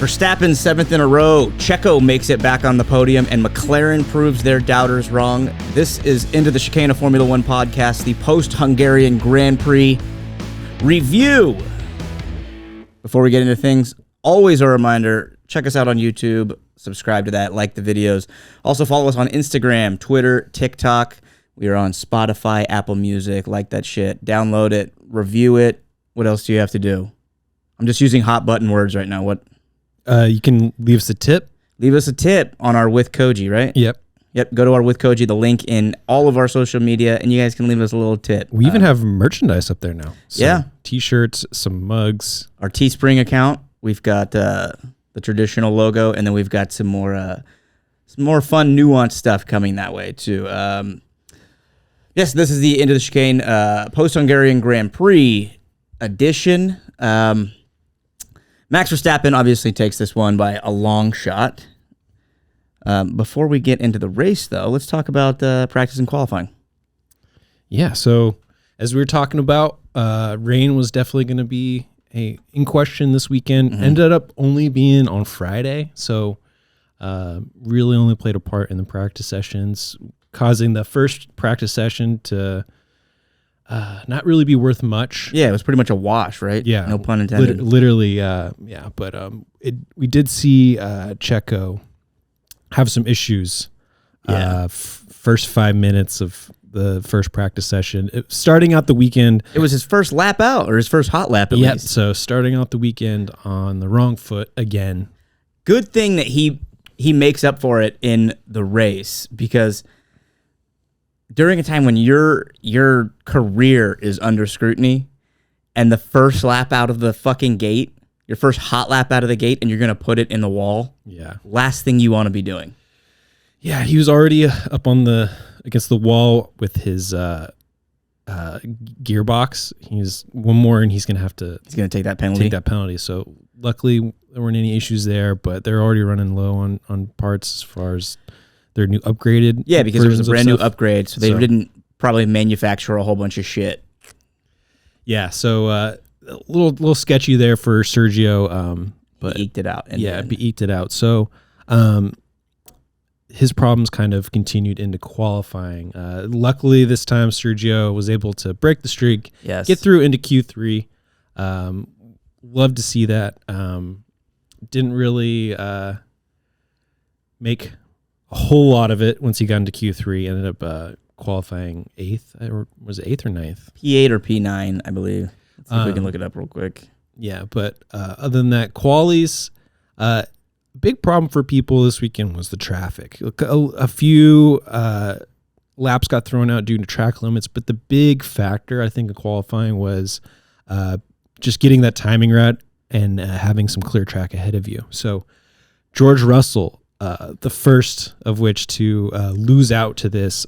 Verstappen 7th in a row. Checo makes it back on the podium, and McLaren proves their doubters wrong. This is Into the Chicane, a Formula One podcast, the post-Hungarian Grand Prix review. Before we get into things, always a reminder, check us out on YouTube, subscribe to that, like the videos. Also follow us on Instagram, Twitter, TikTok. We are on Spotify, Apple Music, like that shit. Download it, review it. What else do you have to do? I'm just using hot button words right now. What? You can leave us a tip. Leave us a tip on our With Koji, right? Yep. Go to our With Koji, the link in all of our social media, and you guys can leave us a little tip. We even have merchandise up there now. Yeah. T-shirts, some mugs. Our Teespring account, we've got the traditional logo, and then we've got some more fun, nuanced stuff coming that way, too. Yes, this is the Into the Chicane post-Hungarian Grand Prix edition. Max Verstappen obviously takes this one by a long shot. Before we get into the race, though, let's talk about practice and qualifying. Yeah, so as we were talking about, rain was definitely going to be in question this weekend. Mm-hmm. Ended up only being on Friday, so really only played a part in the practice sessions, causing the first practice session to not really be worth much. Yeah, it was pretty much a wash, right? Yeah. No pun intended. Literally, yeah. But we did see Checo have some issues. Yeah. First 5 minutes of the first practice session. Starting out the weekend. It was his first lap out, or his first hot lap at least. So starting out the weekend on the wrong foot again. Good thing that he makes up for it in the race, because during a time when your career is under scrutiny, and the first lap out of the fucking gate, your first hot lap out of the gate, and you're going to put it in the wall. Yeah. Last thing you want to be doing. Yeah, he was already up against the wall with his gearbox. He's one more, and he's going to take that penalty. So luckily there weren't any issues there, but they're already running low on parts as far as their new upgraded. Yeah, because there was a brand new upgrade, so they didn't probably manufacture a whole bunch of shit. Yeah, so a little sketchy there for Sergio, but he eked it out. He eked it out. So his problems kind of continued into qualifying. Luckily, this time Sergio was able to break the streak, get through into Q3. Love to see that. Didn't really make a whole lot of it once he got into Q3. Ended up qualifying 8th, or was it 8th or 9th? P8 or P9, I believe. Let's see if we can look it up real quick. Yeah, but other than that, qualies, big problem for people this weekend was the traffic. A few laps got thrown out due to track limits, but the big factor, I think, in qualifying was just getting that timing right and having some clear track ahead of you. So George Russell, the first of which to lose out to this,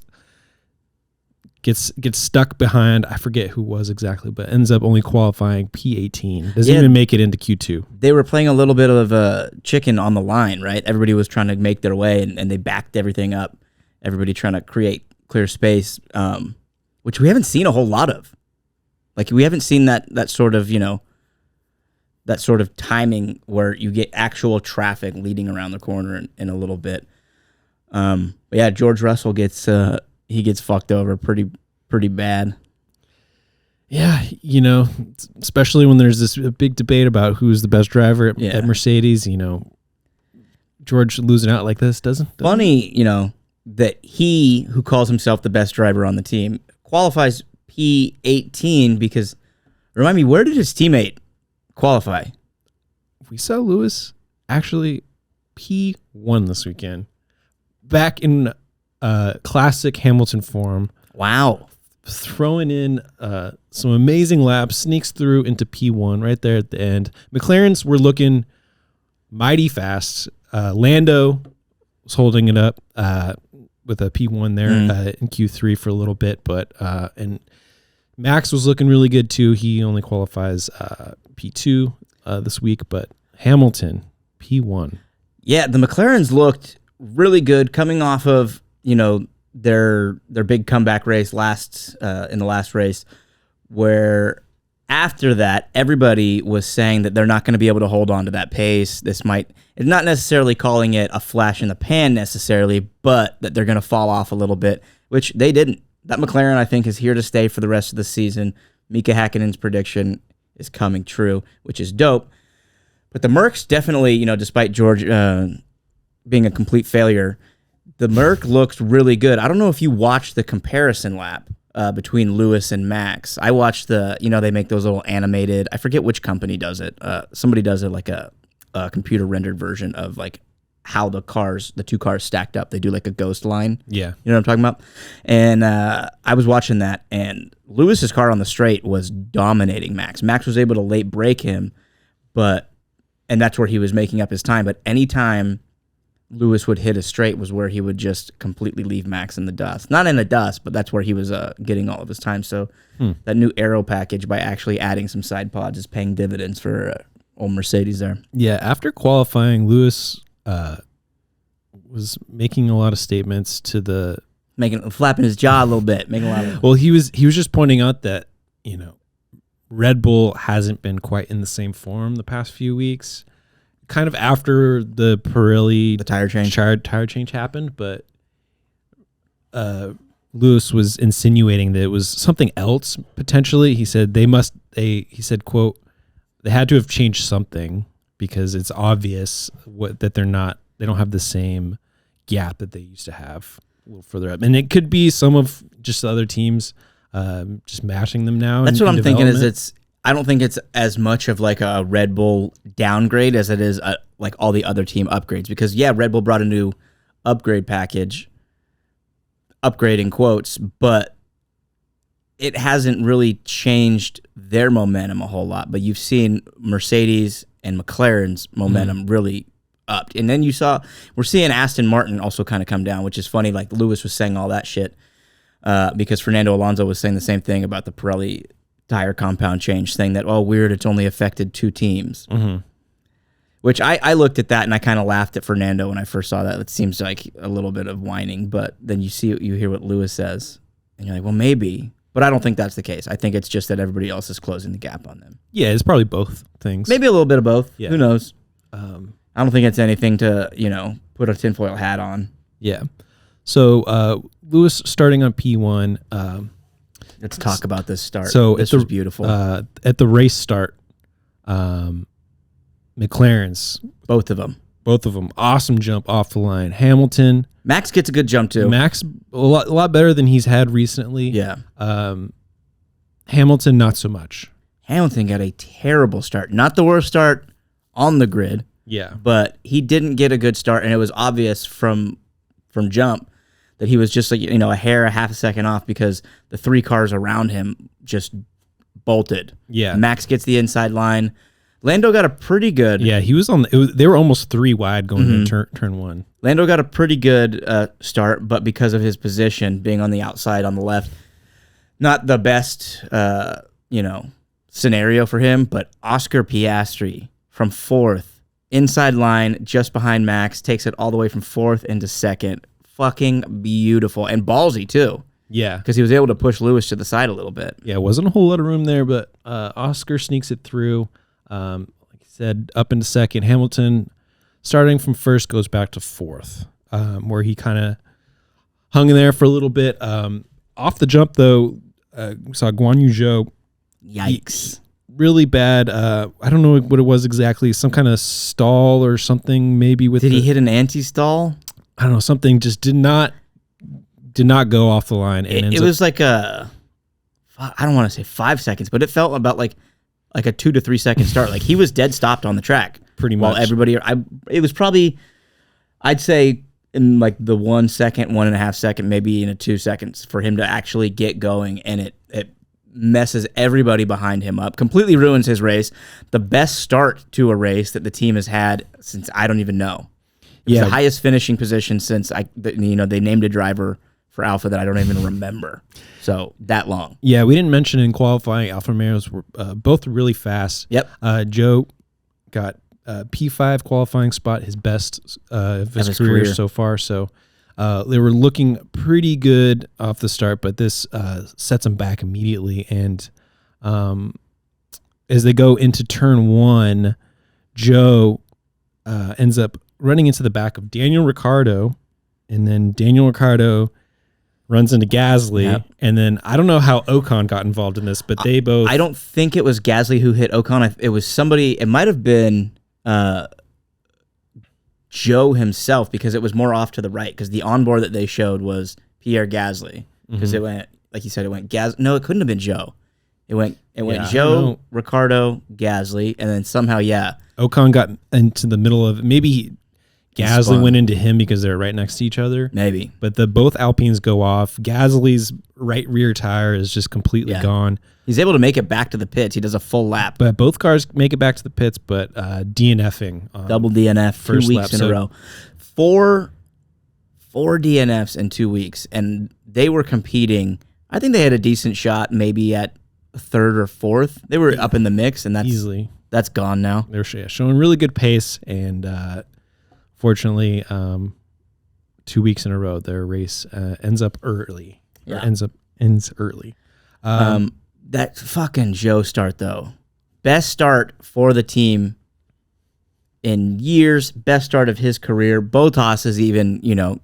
gets stuck behind, I forget who was exactly, but ends up only qualifying P18. Doesn't even make it into Q2. They were playing a little bit of chicken on the line, right? Everybody was trying to make their way, and they backed everything up. Everybody trying to create clear space, which we haven't seen a whole lot of. Like, we haven't seen that sort of, that sort of timing where you get actual traffic leading around the corner in a little bit. But yeah, George Russell gets fucked over pretty bad. Yeah, especially when there's this big debate about who's the best driver at Mercedes. George losing out like this doesn't. Funny, that he, who calls himself the best driver on the team, qualifies P18 because, remind me, where did his teammate qualify? We saw Lewis actually P1 this weekend, back in classic Hamilton form. Wow. Throwing in some amazing laps, sneaks through into P1 right there at the end. McLaren's were looking mighty fast. Lando was holding it up with a P1 there in Q3 for a little bit, but and Max was looking really good too. He only qualifies P2 this week, but Hamilton P1. Yeah, the McLarens looked really good coming off of their big comeback race in the last race, where after that, everybody was saying that they're not going to be able to hold on to that pace. It's not necessarily calling it a flash in the pan necessarily, but that they're going to fall off a little bit, which they didn't. That McLaren, I think, is here to stay for the rest of the season. Mika Häkkinen's prediction is coming true, which is dope. But the Mercs definitely, despite George being a complete failure, the Merc looks really good. I don't know if you watched the comparison lap between Lewis and Max. I watched they make those little animated, I forget which company does it. Somebody does it like a computer rendered version of like how the two cars stacked up. They do like a ghost line. Yeah. You know what I'm talking about? And I was watching that, and Lewis's car on the straight was dominating Max. Max was able to late break him, and that's where he was making up his time. But anytime Lewis would hit a straight was where he would just completely leave Max in the dust. Not in the dust, but that's where he was getting all of his time. So that new aero package, by actually adding some side pods, is paying dividends for old Mercedes there. Yeah, after qualifying, Lewis was making a lot of statements to flapping his jaw a little bit, making a lot of. Well, he was just pointing out that Red Bull hasn't been quite in the same form the past few weeks. Kind of after the Pirelli tire change happened, but Lewis was insinuating that it was something else potentially. He said he said, quote, "They had to have changed something because it's obvious that they don't have the same gap that they used to have a little further up." And it could be some of just the other teams just mashing them now. That's what I'm thinking. I don't think it's as much of like a Red Bull downgrade as it is like all the other team upgrades. Because Red Bull brought a new upgrade package, upgrade in quotes, but it hasn't really changed their momentum a whole lot. But you've seen Mercedes and McLaren's momentum really upped. And then we're seeing Aston Martin also kind of come down, which is funny. Like Lewis was saying all that shit because Fernando Alonso was saying the same thing about the Pirelli tire compound change, saying that, weird, it's only affected 2 teams. Mm-hmm. Which I looked at that and I kind of laughed at Fernando when I first saw that. It seems like a little bit of whining, but then you hear what Lewis says, and you're like, well, maybe. But I don't think that's the case. I think it's just that everybody else is closing the gap on them. Yeah, it's probably both things. Maybe a little bit of both. Yeah. Who knows? I don't think it's anything to, put a tinfoil hat on. Yeah. So Lewis starting on P1. Let's talk about this start. So this was beautiful. At the race start, McLaren's. Both of them. Awesome jump off the line. Hamilton. Max gets a good jump too. Max, a lot better than he's had recently. Yeah. Hamilton, not so much. Hamilton got a terrible start. Not the worst start on the grid. Yeah. But he didn't get a good start, and it was obvious from jump that he was just like, half a second off because the 3 cars around him just bolted. Yeah. Max gets the inside line. Lando got a pretty good. Yeah, he was they were almost 3 wide going into turn 1. Lando got a pretty good start, but because of his position being on the outside on the left, not the best, scenario for him. But Oscar Piastri from 4th, inside line, just behind Max, takes it all the way from 4th into 2nd. Fucking beautiful and ballsy too. Yeah, because he was able to push Lewis to the side a little bit. Yeah, wasn't a whole lot of room there, but Oscar sneaks it through. Like I said, up into 2nd. Hamilton, starting from 1st, goes back to 4th, where he kind of hung in there for a little bit. Off the jump, though, we saw Guan Yu Zhou. Yikes. Really bad. I don't know what it was exactly. Some kind of stall or something, maybe. Did he hit an anti-stall? I don't know. Something just did not go off the line. And it was like I don't want to say 5 seconds, but it felt about like a 2 to 3 second start. Like he was dead stopped on the track. Pretty much. While everybody, it was probably, I'd say in like the 1 second, 1.5 second, maybe in a 2 seconds for him to actually get going. And it messes everybody behind him up, completely ruins his race. The best start to a race that the team has had since I don't even know. It was the highest finishing position since they named a driver for Alpha that I don't even remember. So that long. Yeah, we didn't mention in qualifying, Alfa Romeos were both really fast. Yep. Zhou got P5 qualifying spot, his best of his career so far. So they were looking pretty good off the start, but this sets him back immediately. And as they go into turn 1, Zhou ends up running into the back of Daniel Ricciardo, and then Daniel Ricciardo runs into Gasly, Yep. and then I don't know how Ocon got involved in this, but they both... I don't think it was Gasly who hit Ocon. It was somebody... It might have been Zhou himself, because it was more off to the right, because the onboard that they showed was Pierre Gasly, because it went, like you said, it went No, it couldn't have been Zhou. It went Zhou, Ricciardo, Gasly, and then somehow, Ocon got into the middle of... Maybe Gasly spun. went into him because they're right next to each other. Maybe. But both Alpines go off. Gasly's right rear tire is just completely gone. He's able to make it back to the pits. He does a full lap. But both cars make it back to the pits, but DNFing. Double DNF, first 2 weeks lap, in a row. Four DNFs in 2 weeks, and they were competing. I think they had a decent shot, maybe at third or fourth. They were up in the mix, and Easily. That's gone now. They're showing really good pace, and fortunately, 2 weeks in a row, their race ends up early. Ends early. That fucking Zhou start, though. Best start for the team in years. Best start of his career. Bottas has even,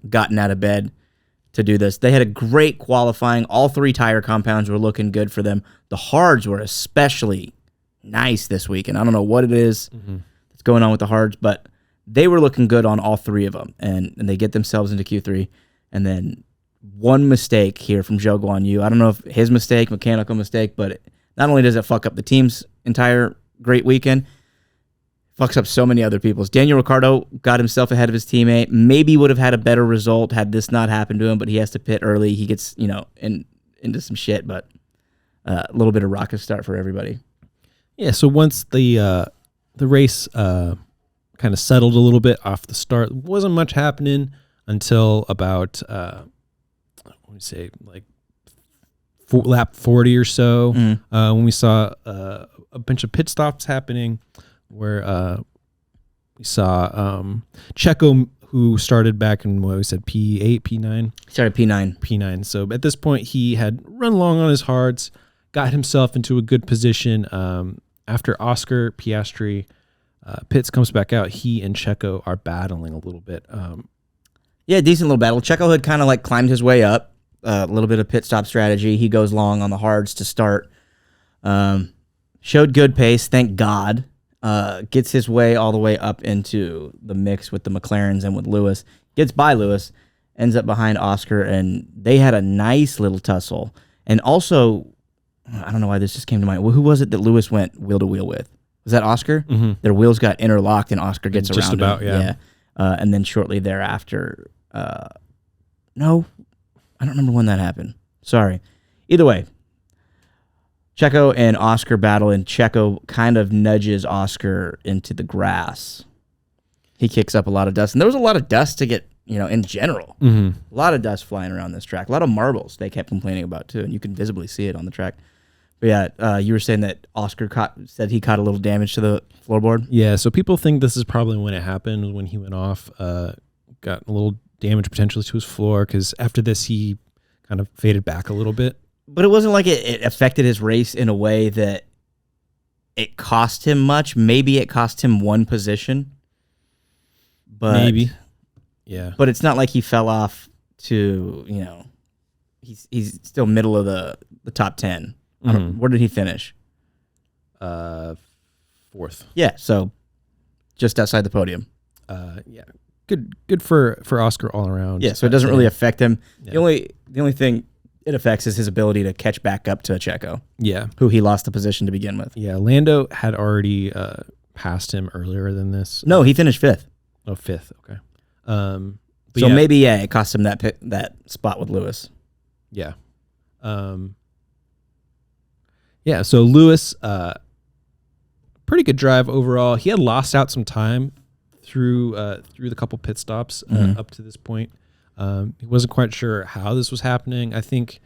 gotten out of bed to do this. They had a great qualifying. All 3 tire compounds were looking good for them. The hards were especially nice this week, and I don't know what it is that's going on with the hards, but they were looking good on all 3 of them, and they get themselves into Q3, and then one mistake here from Zhou Guan Yu. I don't know if his mistake, mechanical mistake, but not only does it fuck up the team's entire great weekend, fucks up so many other people's. Daniel Ricciardo got himself ahead of his teammate. Maybe would have had a better result had this not happened to him, but he has to pit early. He gets, into some shit, but a little bit of rocket start for everybody. Yeah, so once the race kind of settled a little bit off the start, wasn't much happening until about lap 40 or so, when we saw a bunch of pit stops happening, where we saw Checo, who started back in what we said P8, P9. Started P9. So at this point, he had run long on his hards, got himself into a good position. After Oscar Piastri pits comes back out, he and Checo are battling a little bit. Decent little battle. Checo had kind of climbed his way up. A little bit of pit stop strategy. He goes long on the hards to start. Showed good pace, thank God. Gets his way all the way up into the mix with the McLarens and with Lewis. Gets by Lewis, ends up behind Oscar, and they had a nice little tussle. And also, I don't know why this just came to mind. Who was it that Lewis went wheel to wheel with? Was that Oscar? Mm-hmm. Their wheels got interlocked, and Oscar gets just around about, him. yeah. And then shortly thereafter, no, I don't remember when that happened. Sorry. Either way, Checo and Oscar battle, and Checo kind of nudges Oscar into the grass. He kicks up a lot of dust, and there was a lot of dust to get, in general. Mm-hmm. A lot of dust flying around this track. A lot of marbles they kept complaining about, too, and you can visibly see it on the track. But yeah, you were saying that Oscar said he caught a little damage to the floorboard? Yeah, so people think this is probably when it happened, when he went off, got a little damage potentially to his floor, because after this he kind of faded back a little bit. But it wasn't like it affected his race in a way that it cost him much. Maybe it cost him one position. But maybe. Yeah. But it's not like he fell off to, he's still middle of the top 10. Where did he finish? Fourth. Yeah, so just outside the podium. Yeah. Good for Oscar all around. Yeah, so it doesn't really affect him. Yeah. The only thing it affects is his ability to catch back up to Checo. Yeah. Who he lost the position to begin with. Yeah, Lando had already passed him earlier than this. No, he finished fifth. Oh, fifth. Okay. So maybe it cost him that spot with Lewis. Yeah. Yeah, so Lewis, pretty good drive overall. He had lost out some time through the couple pit stops up to this point. He wasn't quite sure how this was happening. I think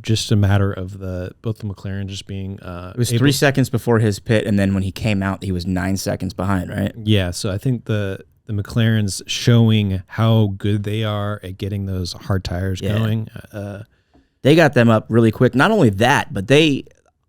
just a matter of both the McLaren just being it was 3 seconds before his pit, and then when he came out, he was 9 seconds behind, right? Yeah, so I think the McLaren's showing how good they are at getting those hard tires going. They got them up really quick. Not only that, but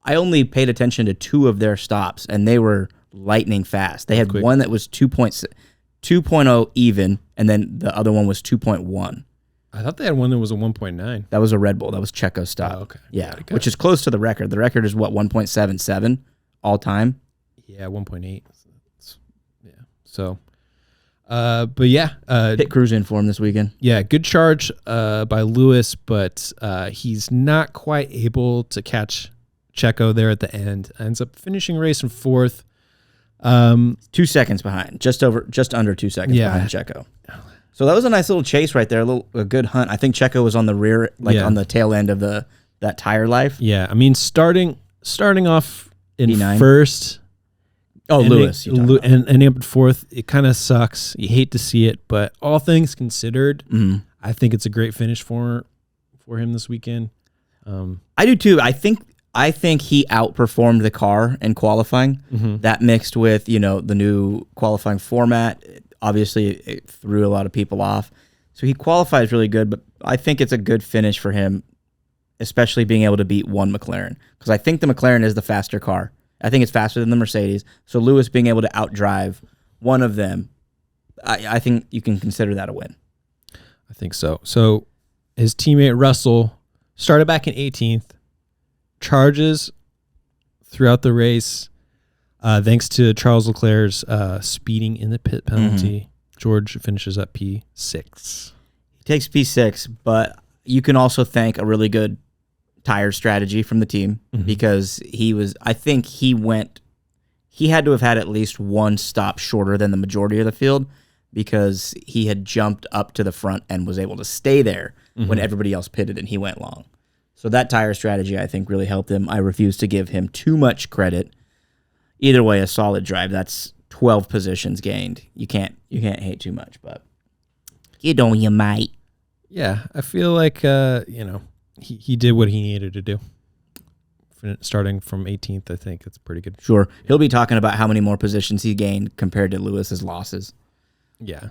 I only paid attention to 2 of their stops, and they were lightning fast. They had one that was 2.0 even, and then the other one was 2.1. I thought they had one that was a 1.9. That was a Red Bull. That was Checo's stop. Oh, okay. Yeah, which is close to the record. The record is what, 1.77 all time? Yeah, 1.8. Yeah. So, but yeah. Pit crews in for him this weekend. Yeah, good charge by Lewis, but he's not quite able to catch Checo there at the end. Ends up finishing race in 4th. 2 seconds behind, just under 2 seconds behind Checo. So that was a nice little chase right there, a good hunt. I think Checo was on the rear, on the tail end of that tire life. Yeah, I mean starting off in P9. first. Oh, Lewis, and ending up in 4th. It kind of sucks. You hate to see it, but all things considered, I think it's a great finish for him this weekend. I do too. I think he outperformed the car in qualifying. That mixed with, the new qualifying format, obviously it threw a lot of people off. So he qualifies really good, but I think it's a good finish for him, especially being able to beat one McLaren. Because I think the McLaren is the faster car. I think it's faster than the Mercedes. So Lewis being able to outdrive one of them, I think you can consider that a win. I think so. So his teammate Russell started back in 18th, charges throughout the race, thanks to Charles Leclerc's speeding in the pit penalty. George finishes at P6. He takes P6, but you can also thank a really good tire strategy from the team because he had to have had at least one stop shorter than the majority of the field because he had jumped up to the front and was able to stay there when everybody else pitted and he went long. So that tire strategy, I think, really helped him. I refuse to give him too much credit. Either way, a solid drive. That's 12 positions gained. You can't hate too much, but you might. Yeah, I feel like he did what he needed to do. Starting from 18th, I think it's pretty good. Sure. He'll be talking about how many more positions he gained compared to Lewis's losses. Yeah.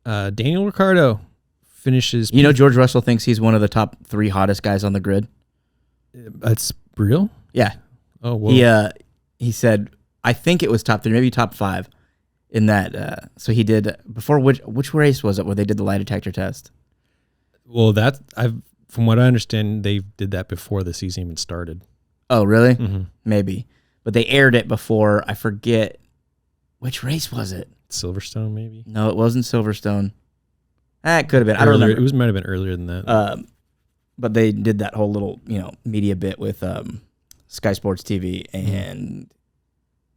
Daniel Ricciardo finishes. George Russell thinks he's one of the top 3 hottest guys on the grid. That's real? Yeah. Oh, whoa. He said, I think it was top 3, maybe top 5 in that. So he did before which race was it where they did the lie detector test? Well, from what I understand, they did that before the season even started. Oh, really? Maybe. But they aired it before, I forget, which race was it? Silverstone, maybe? No, it wasn't Silverstone. It could have been. I don't remember. It might have been earlier than that. But they did that whole little, media bit with Sky Sports TV, and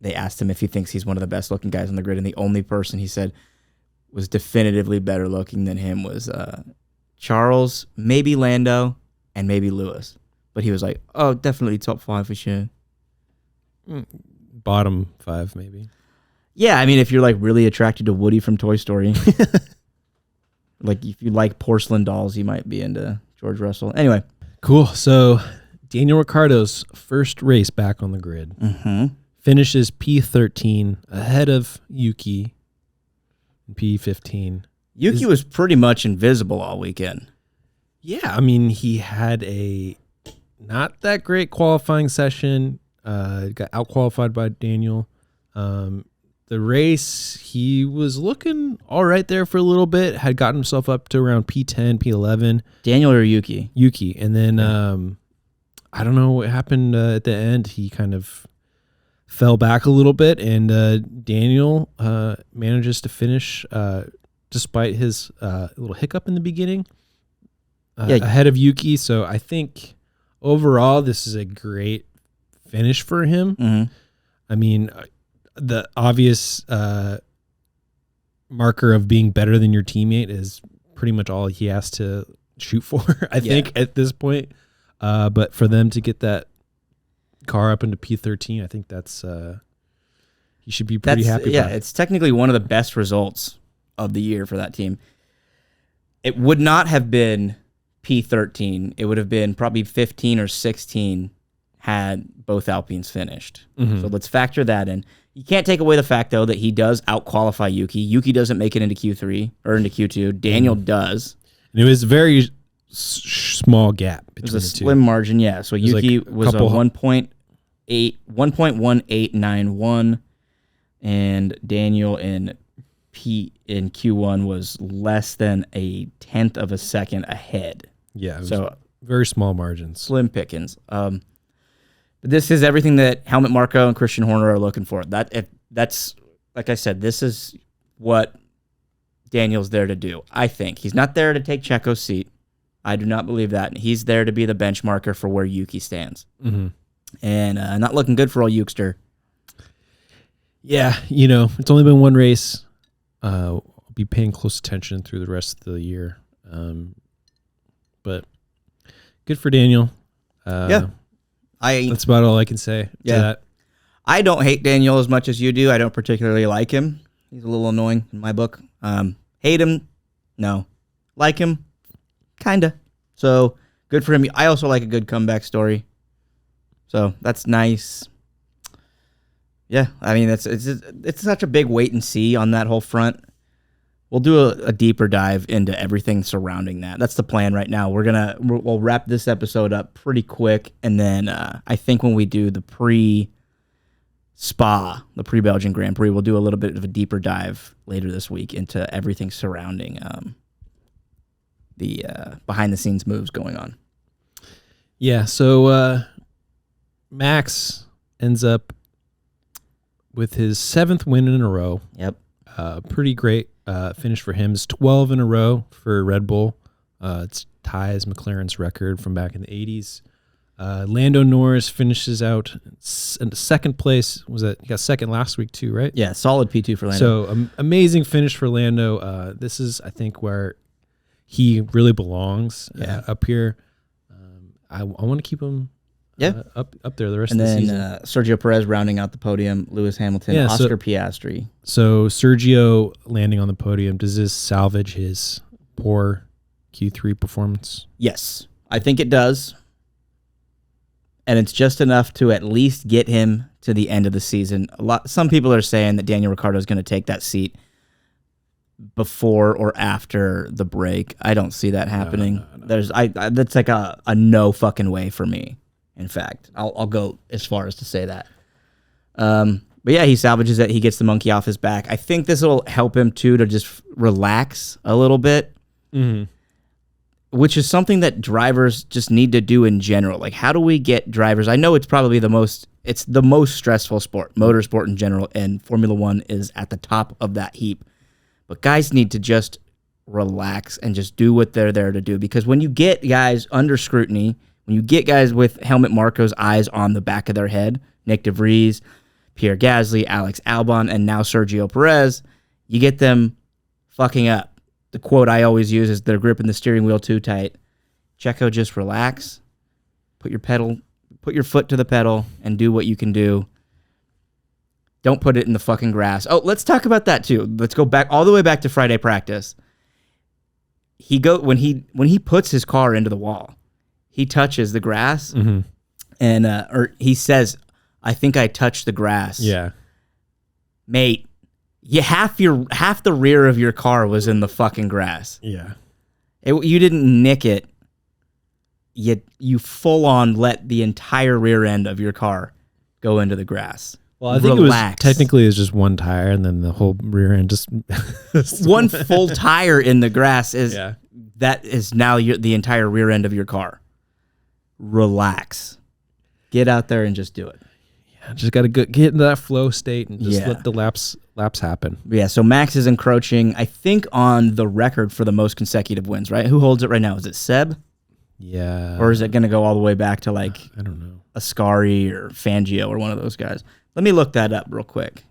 they asked him if he thinks he's one of the best looking guys on the grid, and the only person he said was definitively better looking than him was Charles, maybe Lando, and maybe Lewis. But he was like, oh, definitely top 5 for sure. Bottom 5, maybe. Yeah, I mean, if you're like really attracted to Woody from Toy Story, like if you like porcelain dolls, you might be into George Russell. Anyway. Cool. So Daniel Ricciardo's first race back on the grid. Finishes P13 ahead of Yuki in P15. Yuki was pretty much invisible all weekend. Yeah, I mean, he had a not that great qualifying session. Got out-qualified by Daniel. The race, he was looking all right there for a little bit. Had gotten himself up to around P10, P11. Daniel or Yuki? Yuki. And then I don't know what happened at the end. He kind of fell back a little bit, and Daniel manages to finish despite his little hiccup in the beginning ahead of Yuki. So I think overall this is a great finish for him. I mean, the obvious marker of being better than your teammate is pretty much all he has to shoot for, I think, at this point. But for them to get that car up into P13, I think that's he should be pretty happy. Yeah, it's technically one of the best results of the year for that team. It would not have been P13. It would have been probably 15 or 16 had both Alpines finished. So let's factor that in. You can't take away the fact, though, that he does out-qualify Yuki. Yuki doesn't make it into Q3 or into Q2. Daniel does. And it was very small gap It was between a the two. slim margin, yeah. So Yuki like was a 1.1891, and Daniel in Q1 was less than a tenth of a second ahead. Yeah, so very small margins. Slim pickings. But this is everything that Helmut Marko and Christian Horner are looking for. That's like I said, this is what Daniel's there to do. I think he's not there to take Checo's seat. I do not believe that. He's there to be the benchmarker for where Yuki stands. Mm-hmm. And not looking good for old Yukester. Yeah, it's only been one race. I'll be paying close attention through the rest of the year. But good for Daniel. Yeah. That's about all I can say to that. I don't hate Daniel as much as you do. I don't particularly like him. He's a little annoying in my book. Hate him? No. Like him? Kinda. So good for him. I also like a good comeback story. So that's nice. Yeah, I mean it's such a big wait and see on that whole front. We'll do a deeper dive into everything surrounding that. That's the plan right now. We'll wrap this episode up pretty quick, and then I think when we do the pre-Belgian Grand Prix, we'll do a little bit of a deeper dive later this week into everything surrounding the behind-the-scenes moves going on. Yeah, so Max ends up with his 7th win in a row. Yep. Pretty great finish for him. It's 12 in a row for Red Bull. It ties McLaren's record from back in the 80s. Lando Norris finishes out in second place. He got second last week too, right? Yeah, solid P2 for Lando. So amazing finish for Lando. This is, I think, where he really belongs up here. I want to keep him up there the rest of the season. And then Sergio Perez rounding out the podium, Lewis Hamilton, Oscar Piastri. So Sergio landing on the podium, does this salvage his poor Q3 performance? Yes, I think it does. And it's just enough to at least get him to the end of the season. Some people are saying that Daniel Ricciardo is going to take that seat before or after the break. I don't see that happening. No. That's like a no fucking way for me. In fact, I'll go as far as to say that. But yeah, he salvages it. He gets the monkey off his back. I think this will help him too to just relax a little bit. Mm-hmm. Which is something that drivers just need to do in general. Like, how do we get drivers? I know it's probably the most stressful sport, motorsport in general, and Formula One is at the top of that heap. But guys need to just relax and just do what they're there to do. Because when you get guys under scrutiny, when you get guys with Helmut Marko's eyes on the back of their head, Nick de Vries, Pierre Gasly, Alex Albon, and now Sergio Perez, you get them fucking up. The quote I always use is they're gripping the steering wheel too tight. Checo, just relax. Put your foot to the pedal and do what you can do. Don't put it in the fucking grass. Oh, let's talk about that too. Let's go back all the way back to Friday practice. When he puts his car into the wall, he touches the grass, mm-hmm. and or he says, "I think I touched the grass." Yeah, mate. Half the rear of your car was in the fucking grass. Yeah. You didn't nick it. You full on let the entire rear end of your car go into the grass. Well, I think it was just one tire, and then the whole rear end just one full tire in the grass that is now the entire rear end of your car. Relax. Get out there and just do it. Yeah, just got to get into that flow state and just let the laps happen. Yeah, so Max is encroaching, I think, on the record for the most consecutive wins, right? Who holds it right now? Is it Seb? Yeah. Or is it going to go all the way back to I don't know. Ascari or Fangio or one of those guys? Let me look that up real quick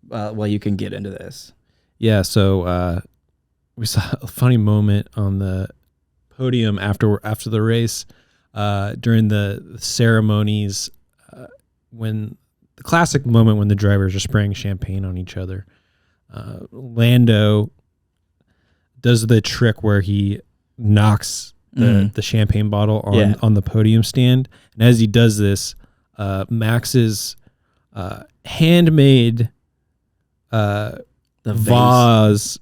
while you can get into this. Yeah, so we saw a funny moment on the podium after the race during the ceremonies when the classic moment when the drivers are spraying champagne on each other. Lando does the trick where he knocks the champagne bottle on the podium stand. And as he does this, Max's handmade vase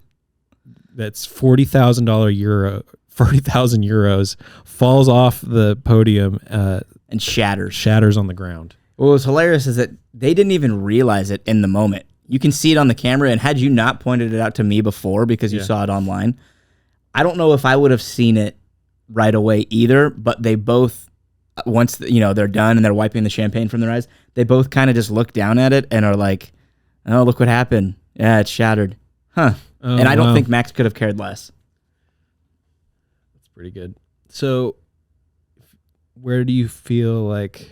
that's $40,000 40,000 euros, falls off the podium and shatters. Shatters on the ground. What was hilarious is that they didn't even realize it in the moment. You can see it on the camera, and had you not pointed it out to me before because you saw it online, I don't know if I would have seen it right away either, but they both, once they're done and they're wiping the champagne from their eyes, they both kind of just look down at it and are like, oh, look what happened. Yeah, it's shattered. Huh. Oh, and I don't think Max could have cared less. That's pretty good. So where do you feel like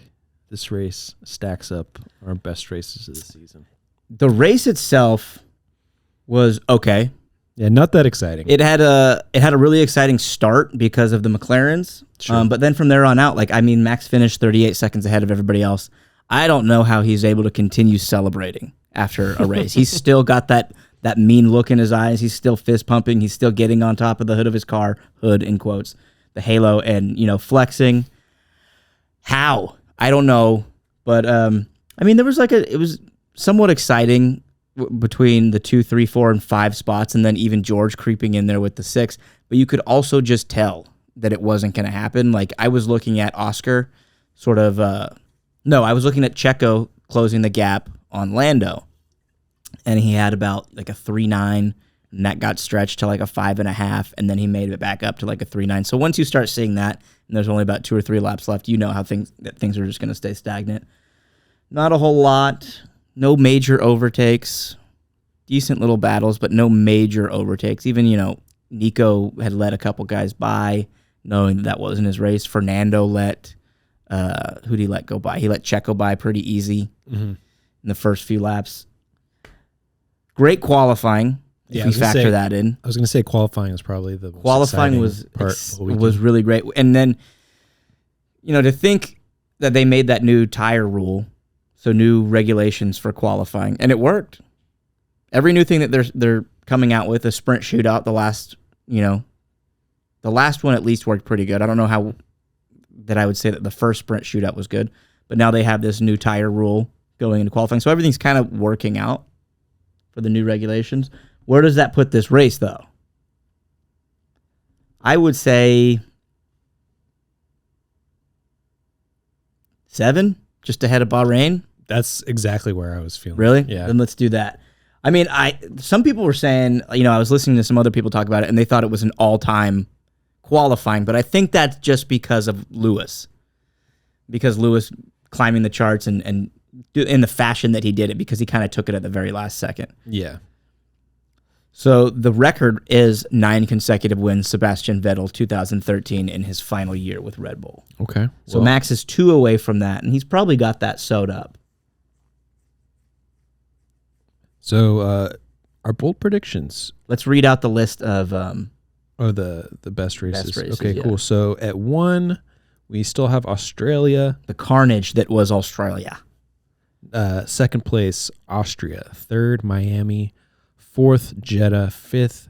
this race stacks up our best races of the season? The race itself was okay. Yeah, not that exciting. It had a really exciting start because of the McLarens. Sure. But then from there on out, Max finished 38 seconds ahead of everybody else. I don't know how he's able to continue celebrating after a race. He's still got that mean look in his eyes. He's still fist pumping. He's still getting on top of the hood of his car, hood in quotes, the halo, and flexing. How? I don't know. But there was it was somewhat exciting between the 2, 3, 4, and 5 spots, and then even George creeping in there with the 6. But you could also just tell that it wasn't going to happen. I was looking at Oscar I was looking at Checo closing the gap on Lando, and he had about a 3.9, and that got stretched to a 5.5, and then he made it back up to a 3.9. So once you start seeing that, and there's only about 2 or 3 laps left, how things are just going to stay stagnant. Not a whole lot. No major overtakes. Decent little battles, but no major overtakes. Even, Nico had let a couple guys by, knowing that wasn't his race. Fernando let, who did he let go by? He let Checo by pretty easy in the first few laps. Great qualifying, if we factor that in. I was going to say qualifying was probably the most qualifying was really great. And then, to think that they made that new tire rule, so new regulations for qualifying, and it worked. Every new thing that they're coming out with, a sprint shootout, the last one at least worked pretty good. I don't know how that I would say that the first sprint shootout was good, but now they have this new tire rule going into qualifying. So everything's kind of working out for the new regulations. Where does that put this race, though? I would say 7, just ahead of Bahrain. That's exactly where I was feeling. Really? Yeah. Then let's do that. Some people were saying, I was listening to some other people talk about it, and they thought it was an all-time qualifying, but I think that's just because of Lewis. Because Lewis climbing the charts and in the fashion that he did it, because he kind of took it at the very last second. Yeah. So the record is 9 consecutive wins, Sebastian Vettel, 2013, in his final year with Red Bull. Okay. So Max is 2 away from that, and he's probably got that sewed up. So our bold predictions. Let's read out the list of the best races. Best races, okay, yeah. cool. So at 1, we still have Australia. the carnage that was Australia. Second place, Austria. 3rd, Miami. 4th, Jeddah. 5th,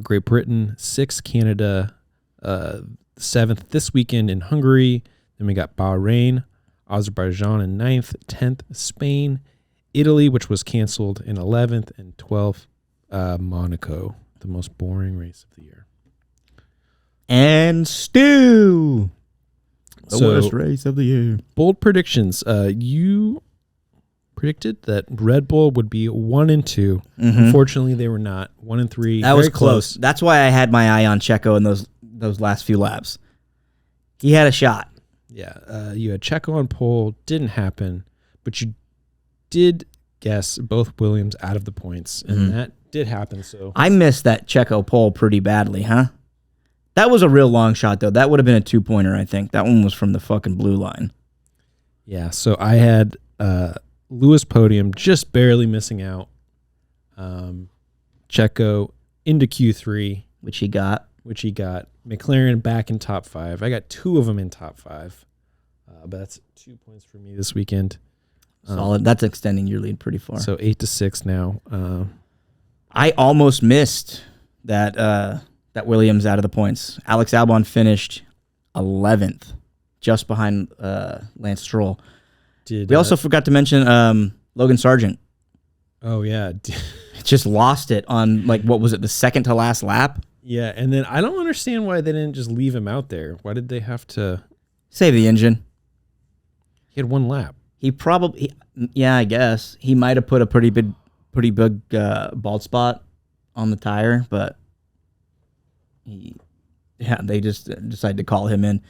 Great Britain. 6th, Canada. 7th, this weekend in Hungary. Then we got Bahrain, Azerbaijan in 9th. 10th, Spain. Italy, which was canceled in 11th. And 12th, Monaco, the most boring race of the year. And Stu, the worst race of the year. Bold predictions. You predicted that Red Bull would be 1 and 2. Mm-hmm. Unfortunately, they were not. 1 and 3. That was close. That's why I had my eye on Checo in those last few laps. He had a shot. Yeah. You had Checo on pole. Didn't happen. But you did guess both Williams out of the points. And that did happen. So I missed that Checo pole pretty badly, huh? That was a real long shot, though. That would have been a 2-pointer, I think. That one was from the fucking blue line. Yeah. So I had Lewis podium, just barely missing out. Checo into Q3. Which he got. McLaren back in top 5. I got 2 of them in top 5. But that's 2 points for me this weekend. Solid. That's extending your lead pretty far. So 8-6 now. I almost missed that Williams out of the points. Alex Albon finished 11th, just behind Lance Stroll. We also forgot to mention Logan Sargent. Oh, yeah. Just lost it on, what was it, the second to last lap? Yeah, and then I don't understand why they didn't just leave him out there. Why did they have to Save the engine. He had one lap. He probably, yeah, I guess he might have put a pretty big bald spot on the tire, but they just decided to call him in.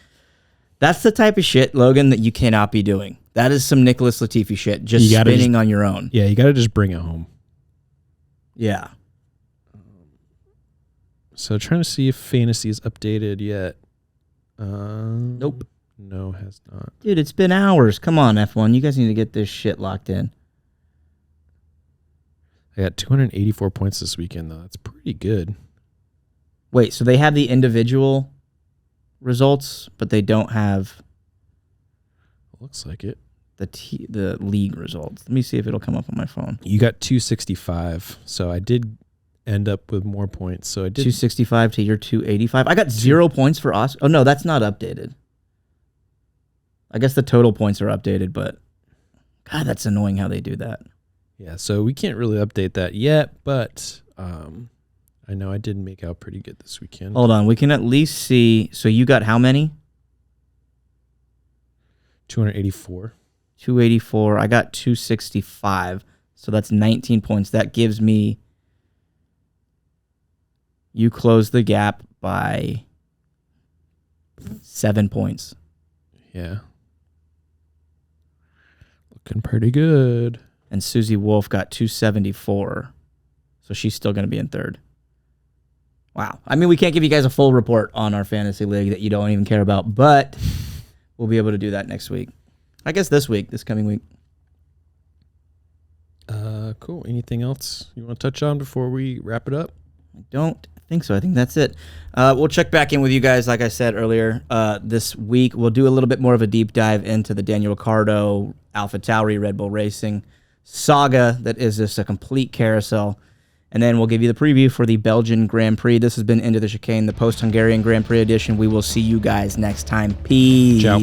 That's the type of shit, Logan, that you cannot be doing. That is some Nicholas Latifi shit, just spinning on your own. Yeah, you got to just bring it home. Yeah. So trying to see if fantasy is updated yet. Nope. No, has not. Dude, it's been hours. Come on, F1. You guys need to get this shit locked in. I got 284 points this weekend, though. That's pretty good. Wait, so they have the individual results, but they don't have Looks like it. the league results. Let me see if it'll come up on my phone. You got 265, so I did end up with more points. So I did 265 to your 285. I got 0 points for Oscar. Oh, no, that's not updated. I guess the total points are updated, but God, that's annoying how they do that. Yeah, so we can't really update that yet, but I know I did make out pretty good this weekend. Hold on, we can at least see. So you got how many? 284. 284. I got 265. So that's 19 points. That gives me. You close the gap by 7 points. Yeah. Looking pretty good. And Susie Wolf got 274. So she's still going to be in third. Wow. I mean, we can't give you guys a full report on our fantasy league that you don't even care about, but we'll be able to do that next week. I guess this coming week. Cool. Anything else you want to touch on before we wrap it up? I don't think so. I think that's it. We'll check back in with you guys, like I said earlier, this week. We'll do a little bit more of a deep dive into the Daniel Ricciardo, AlphaTauri, Red Bull Racing saga that is just a complete carousel. And then we'll give you the preview for the Belgian Grand Prix. This has been Into the Chicane, the post-Hungarian Grand Prix edition. We will see you guys next time. Peace. Ciao.